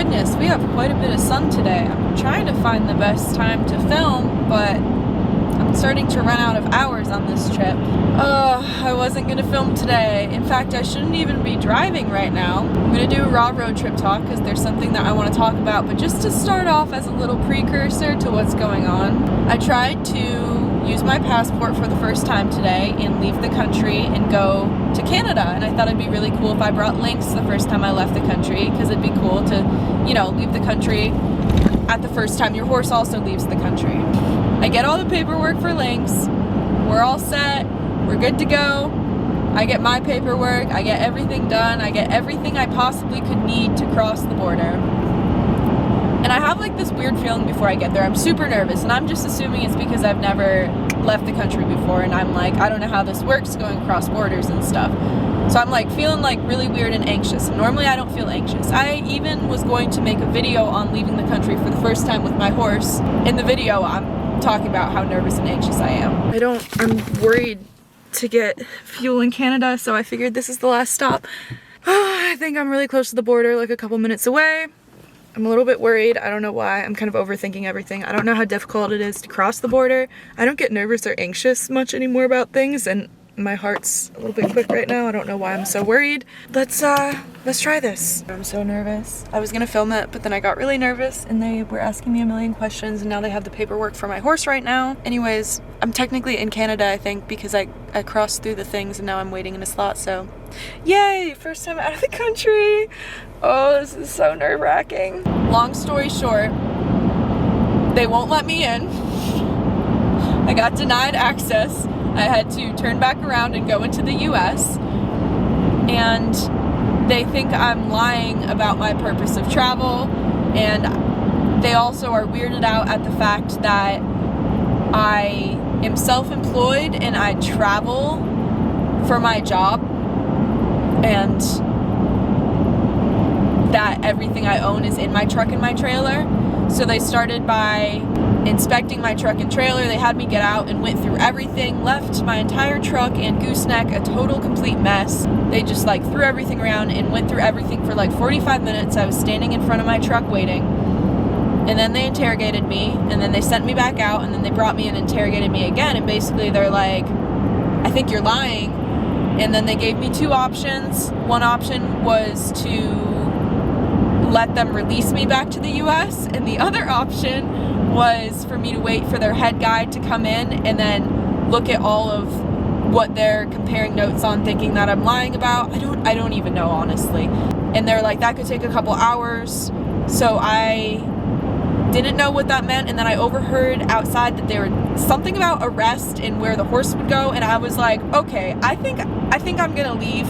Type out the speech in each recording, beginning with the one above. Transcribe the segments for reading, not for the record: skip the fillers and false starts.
goodness, we have quite a bit of sun today. I'm trying to find the best time to film, but I'm starting to run out of hours on this trip. I wasn't gonna film today. In fact, I shouldn't even be driving right now. I'm gonna do a Raw RoadTrip Talk because there's something that I want to talk about, but just to start off as a little precursor to what's going on, I tried to use my passport for the first time today and leave the country and go to Canada, and I thought it'd be really cool if I brought links the first time I left the country, because it'd be cool to, you know, leave the country at the first time your horse also leaves the country. I get all the paperwork for links, we're all set, we're good to go. I get my paperwork, I get everything done, I get everything I possibly could need to cross the border. And I have like this weird feeling before I get there. I'm super nervous, and I'm just assuming it's because I've never left the country before, and I'm like, I don't know how this works going across borders and stuff. So I'm like feeling like really weird and anxious. Normally I don't feel anxious. I even was going to make a video on leaving the country for the first time with my horse. In the video, I'm talking about how nervous and anxious I am. I'm worried to get fuel in Canada, so I figured this is the last stop. I think I'm really close to the border, like a couple minutes away. I'm a little bit worried. I don't know why. I'm kind of overthinking everything. I don't know how difficult it is to cross the border. I don't get nervous or anxious much anymore about things, and my heart's a little bit quick right now. I don't know why I'm so worried. Let's try this. I'm so nervous. I was gonna film it, but then I got really nervous and they were asking me a million questions, and now they have the paperwork for my horse right now. Anyways, I'm technically in Canada, I think, because I crossed through the things and now I'm waiting in a slot, so yay, first time out of the country. Oh, this is so nerve-wracking. Long story short, they won't let me in. I got denied access. I had to turn back around and go into the US, and they think I'm lying about my purpose of travel, and they also are weirded out at the fact that I am self-employed and I travel for my job, and that everything I own is in my truck and my trailer. So they started by inspecting my truck and trailer. They had me get out and went through everything, left my entire truck and gooseneck a total complete mess. They just like threw everything around and went through everything for like 45 minutes. I was standing in front of my truck waiting, and then they interrogated me, and then they sent me back out, and then they brought me and interrogated me again, and basically they're like, I think you're lying. And then they gave me two options. One option was to let them release me back to the US, and the other option was for me to wait for their head guide to come in and then look at all of what they're comparing notes on, thinking that I'm lying about. I don't even know, honestly. And they're like, that could take a couple hours. So I didn't know what that meant, and then I overheard outside that there was something about arrest and where the horse would go, and I was like, okay, I think I'm gonna leave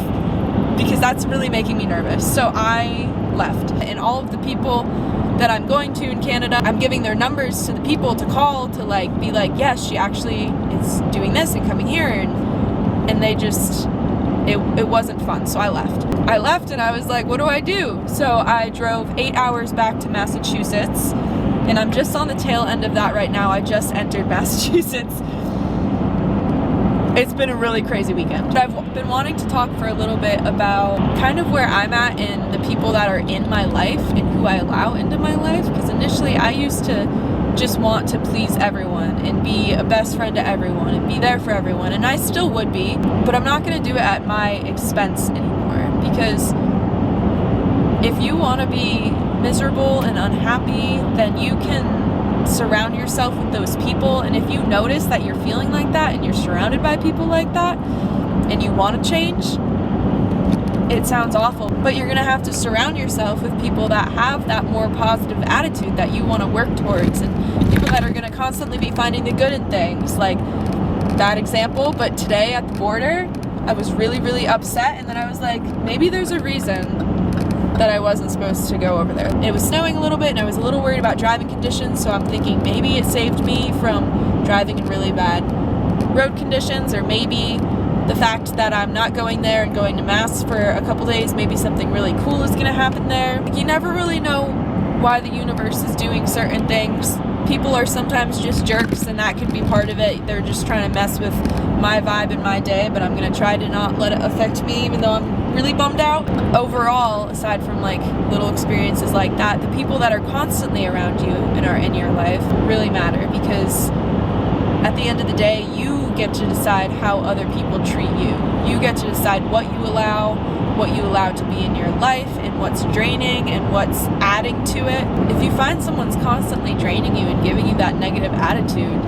because that's really making me nervous. So I left, and all of the people that I'm going to in Canada, I'm giving their numbers to the people to call to like be like, yes, she actually is doing this and coming here, and they just, it wasn't fun. So I left and I was like, what do I do? So I drove 8 hours back to Massachusetts, and I'm just on the tail end of that right now. I just entered Massachusetts. It's been a really crazy weekend. I've been wanting to talk for a little bit about kind of where I'm at and the people that are in my life and who I allow into my life, because initially I used to just want to please everyone and be a best friend to everyone and be there for everyone, and I still would be, but I'm not going to do it at my expense anymore, because if you want to be miserable and unhappy, then you can surround yourself with those people. And if you notice that you're feeling like that and you're surrounded by people like that and you want to change, it sounds awful, but you're gonna have to surround yourself with people that have that more positive attitude that you want to work towards, and people that are gonna constantly be finding the good in things. Like that example, but today at the border I was really, really upset, and then I was like, maybe there's a reason that I wasn't supposed to go over there. It was snowing a little bit, and I was a little worried about driving conditions, so I'm thinking maybe it saved me from driving in really bad road conditions, or maybe the fact that I'm not going there and going to Mass for a couple days, maybe something really cool is gonna happen there. You never really know why the universe is doing certain things. People are sometimes just jerks, and that could be part of it. They're just trying to mess with my vibe and my day, but I'm gonna try to not let it affect me, even though I'm really bummed out. Overall, aside from like little experiences like that, the people that are constantly around you and are in your life really matter, because at the end of the day, you get to decide how other people treat you. You get to decide what you allow to be in your life, and what's draining and what's adding to it. If you find someone's constantly draining you and giving you that negative attitude,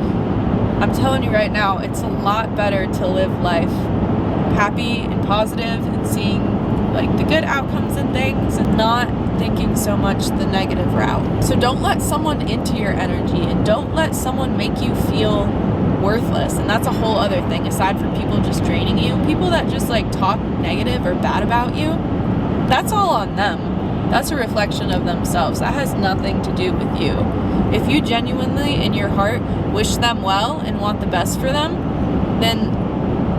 I'm telling you right now, it's a lot better to live life happy and positive and seeing like the good outcomes in things and not thinking so much the negative route. So don't let someone into your energy, and don't let someone make you feel worthless. And that's a whole other thing, aside from people just draining you. People that just like talk negative or bad about you, that's all on them. That's a reflection of themselves. That has nothing to do with you. If you genuinely in your heart wish them well and want the best for them, then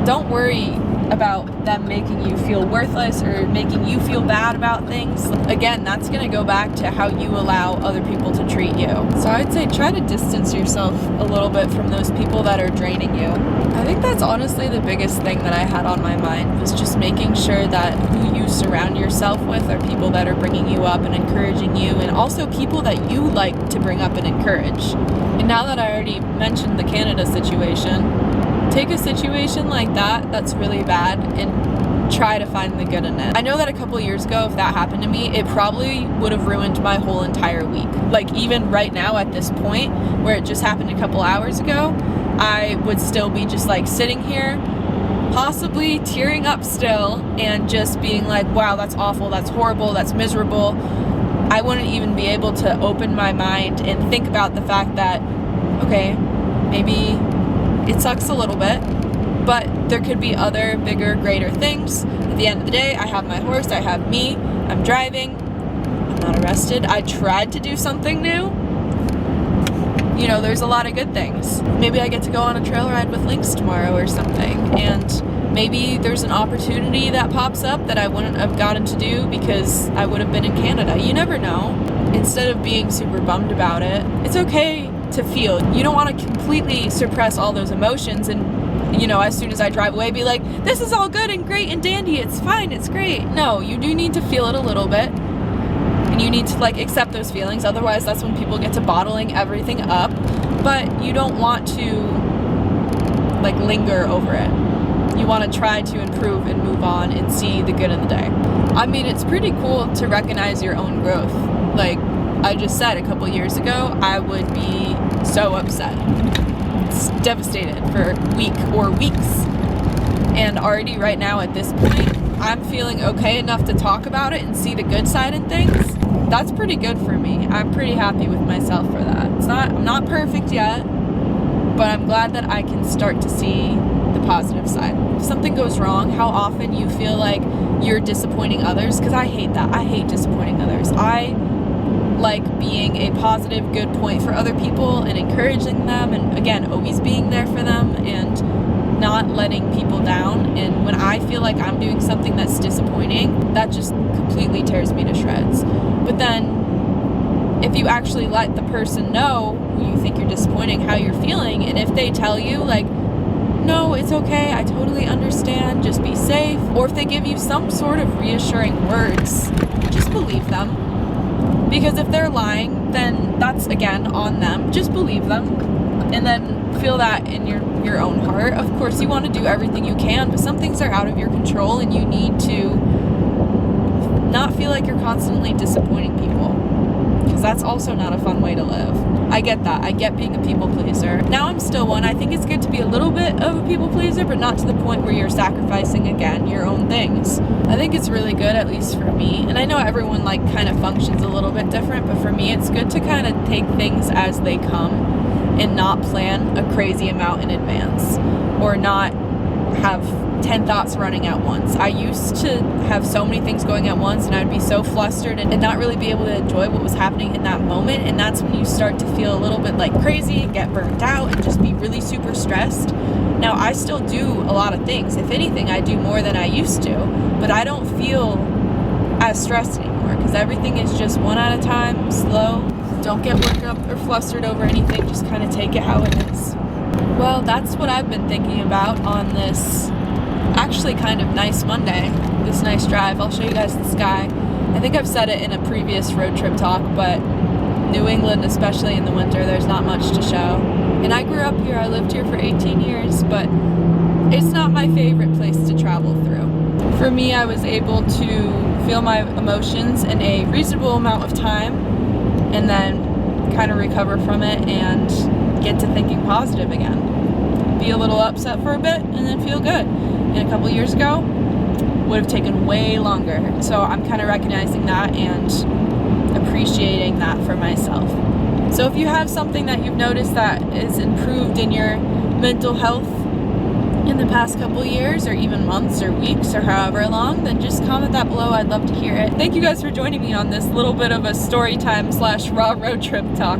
don't worry about them making you feel worthless or making you feel bad about things. Again, that's going to go back to how you allow other people to treat you. So I'd say try to distance yourself a little bit from those people that are draining you. I think that's honestly the biggest thing that I had on my mind, was just making sure that who you surround yourself with are people that are bringing you up and encouraging you, and also people that you like to bring up and encourage. And now that I already mentioned the Canada situation, take a situation like that that's really bad and try to find the good in it. I know that a couple years ago, if that happened to me, it probably would have ruined my whole entire week. Like even right now at this point, where it just happened a couple hours ago, I would still be just like sitting here, possibly tearing up still, and just being like, wow, that's awful, that's horrible, that's miserable. I wouldn't even be able to open my mind and think about the fact that, okay, maybe it sucks a little bit, but there could be other, bigger, greater things. At the end of the day, I have my horse, I have me, I'm driving, I'm not arrested, I tried to do something new. You know, there's a lot of good things. Maybe I get to go on a trail ride with Lynx tomorrow or something, and maybe there's an opportunity that pops up that I wouldn't have gotten to do because I would have been in Canada. You never know. Instead of being super bummed about it, it's okay to feel. You don't want to completely suppress all those emotions and, you know, as soon as I drive away, be like, this is all good and great and dandy, it's fine, it's great. No, you do need to feel it a little bit, and you need to like accept those feelings. Otherwise, that's when people get to bottling everything up. But you don't want to like linger over it. You want to try to improve and move on and see the good in the day. I mean, it's pretty cool to recognize your own growth. Like I just said, a couple years ago, I would be so upset, devastated for a week or weeks. And already right now at this point, I'm feeling okay enough to talk about it and see the good side in things. That's pretty good for me. I'm pretty happy with myself for that. I'm not perfect yet, but I'm glad that I can start to see the positive side. If something goes wrong, how often you feel like you're disappointing others, because I hate that. I hate disappointing others. I like being a positive, good point for other people and encouraging them, and again, always being there for them and not letting people down. And when I feel like I'm doing something that's disappointing, that just completely tears me to shreds. But then if you actually let the person know who you think you're disappointing how you're feeling, and if they tell you like, no, it's okay, I totally understand, just be safe, or if they give you some sort of reassuring words, just believe them. Because if they're lying, then that's again on them. Just believe them, and then feel that in your own heart. Of course, you want to do everything you can, but some things are out of your control, and you need to not feel like you're constantly disappointing people, because that's also not a fun way to live. I get that. I get being a people pleaser. Now I'm still one. I think it's good to be a little bit of a people pleaser, but not to the point where you're sacrificing, again, your own things. I think it's really good, at least for me. And I know everyone like kind of functions a little bit different, but for me, it's good to kind of take things as they come and not plan a crazy amount in advance, or not have 10 thoughts running at once. I used to have so many things going at once, and I would be so flustered and not really be able to enjoy what was happening in that moment. And that's when you start to feel a little bit like crazy and get burnt out and just be really super stressed. Now, I still do a lot of things. If anything, I do more than I used to, but I don't feel as stressed anymore, because everything is just one at a time, slow. Don't get worked up or flustered over anything. Just kind of take it how it is. Well, that's what I've been thinking about on this actually kind of nice Monday, this nice drive. I'll show you guys the sky. I think I've said it in a previous road trip talk, but New England, especially in the winter, there's not much to show. And I grew up here, I lived here for 18 years, but it's not my favorite place to travel through. For me, I was able to feel my emotions in a reasonable amount of time and then kind of recover from it and get to thinking positive again. Be a little upset for a bit and then feel good. And a couple years ago, would have taken way longer. So I'm kind of recognizing that and appreciating that for myself. So if you have something that you've noticed that is improved in your mental health in the past couple years, or even months or weeks or however long, then just comment that below. I'd love to hear it. Thank you guys for joining me on this little bit of a story time / raw road trip talk.